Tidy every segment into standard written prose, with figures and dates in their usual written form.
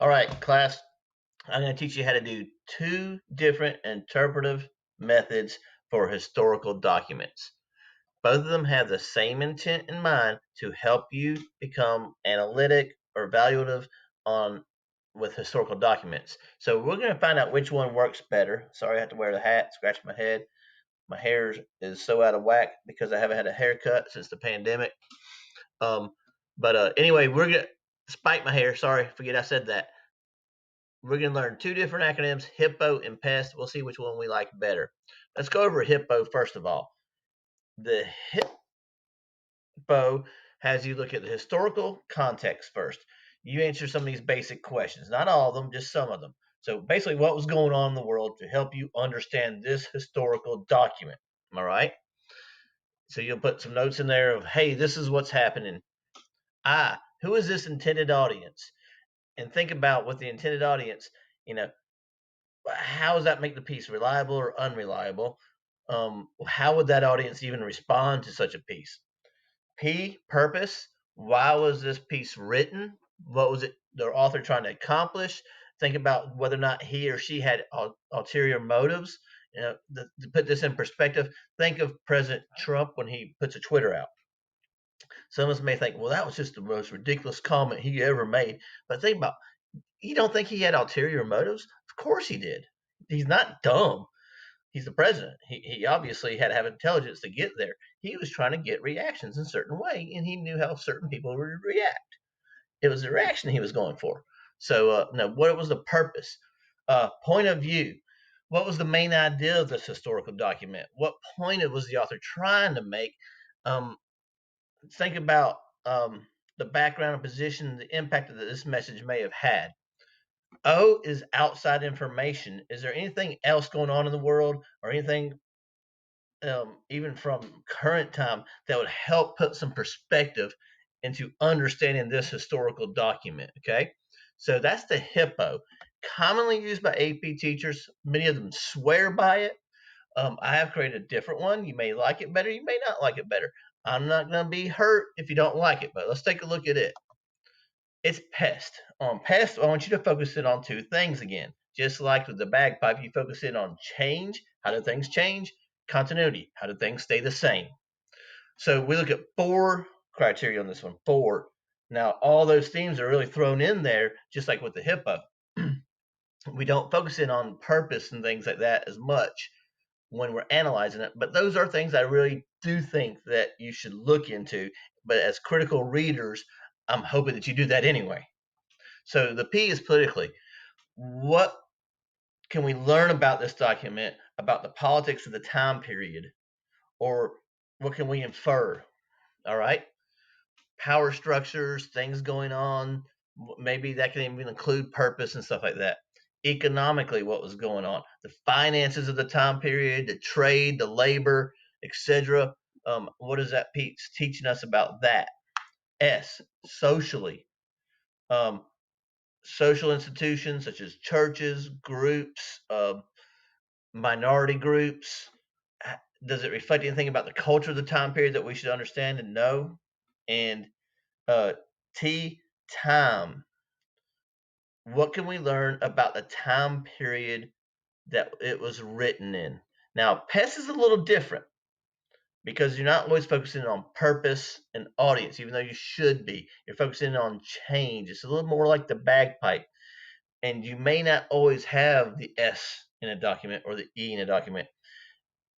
All right, class, I'm going to teach you how to do two different interpretive methods for historical documents. Both of them have the same intent in mind to help you become analytic or evaluative on with historical documents. So we're going to find out which one works better. Sorry, I have to wear the hat, scratch my head. My hair is so out of whack because I haven't had a haircut since the pandemic. Um, but anyway, we're going to spike my hair. Sorry, forget I said that. We're going to learn two different acronyms, HIPPO and PEST. We'll see which one we like better. Let's go over HIPPO first of all. The HIPPO has you look at the historical context first. You answer some of these basic questions, not all of them, just some of them. So basically, what was going on in the world to help you understand this historical document. Am I right? So you'll put some notes in there of, hey, this is what's happening. Who is this intended audience? And think about with the intended audience, you know, how does that make the piece reliable or unreliable? How would that audience even respond to such a piece? P, purpose. Why was this piece written? What was it the author trying to accomplish? Think about whether or not he or she had ulterior motives. To put this in perspective, think of President Trump when he puts a Twitter out. Some of us may think, well, that was just the most ridiculous comment he ever made. But think about, you don't think he had ulterior motives? Of course he did. He's not dumb. He's the president. He obviously had to have intelligence to get there. He was trying to get reactions in a certain way, and he knew how certain people would react. It was the reaction he was going for. So, no, what was the purpose? Point of view. What was the main idea of this historical document? What point was the author trying to make? Um, think about the background and position, the impact that this message may have had. O is outside information. Is there anything else going on in the world or anything even from current time that would help put some perspective into understanding this historical document? Okay. So that's the HIPPO, commonly used by AP teachers. Many of them swear by it. I have created a different one. You may like it better. You may not like it better. I'm not going to be hurt if you don't like it, but let's take a look at it. It's PEST. On PEST, I want you to focus in on two things again. Just like with the bagpipe, you focus in on change. How do things change? Continuity. How do things stay the same? So we look at four criteria on this one. Four. Now, all those themes are really thrown in there, just like with the HIPPO. We don't focus in on purpose and things like that as much when we're analyzing it, but those are things I really do think that you should look into. But as critical readers, I'm hoping that you do that anyway. So the P is politically. What can we learn about this document, about the politics of the time period, or what can we infer? All right. Power structures, things going on. Maybe that can even include purpose and stuff like that. Economically, what was going on, the finances of the time period, the trade, the labor, etc. What is that piece teaching us about that? S, socially. Um, Social institutions such as churches, groups, minority groups. Does it reflect anything about the culture of the time period that we should understand and know? And uh, T, time. What can we learn about the time period that it was written in? Now, PES is a little different because you're not always focusing on purpose and audience, even though you should be. You're focusing on change. It's a little more like the bagpipe. And you may not always have the S in a document or the E in a document,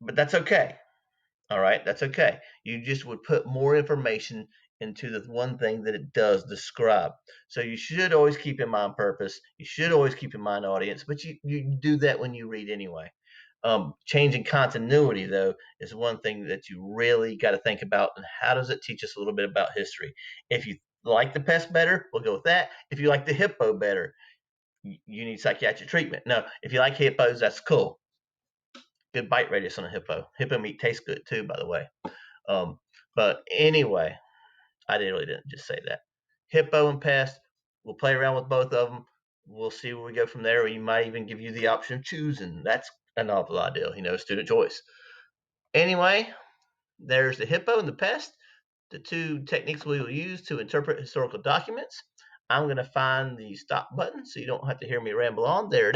but that's okay. All right, that's okay. You just would put more information into the one thing that it does describe. So you should always keep in mind purpose. You should always keep in mind audience, but you do that when you read anyway. Changing continuity, though, is one thing that you really got to think about. And how does it teach us a little bit about history? If you like the pest better, we'll go with that. If you like the hippo better, you need psychiatric treatment. No, if you like hippos, that's cool. Good bite radius on a hippo. Hippo meat tastes good too, by the way. Um, but anyway, I really didn't just say that. HIPPO and PEST, we'll play around with both of them. We'll see where we go from there. We might even give you the option of choosing. That's a novel idea, student choice. Anyway, there's the HIPPO and the PEST, the two techniques we will use to interpret historical documents. I'm going to find the stop button so you don't have to hear me ramble on. There it is.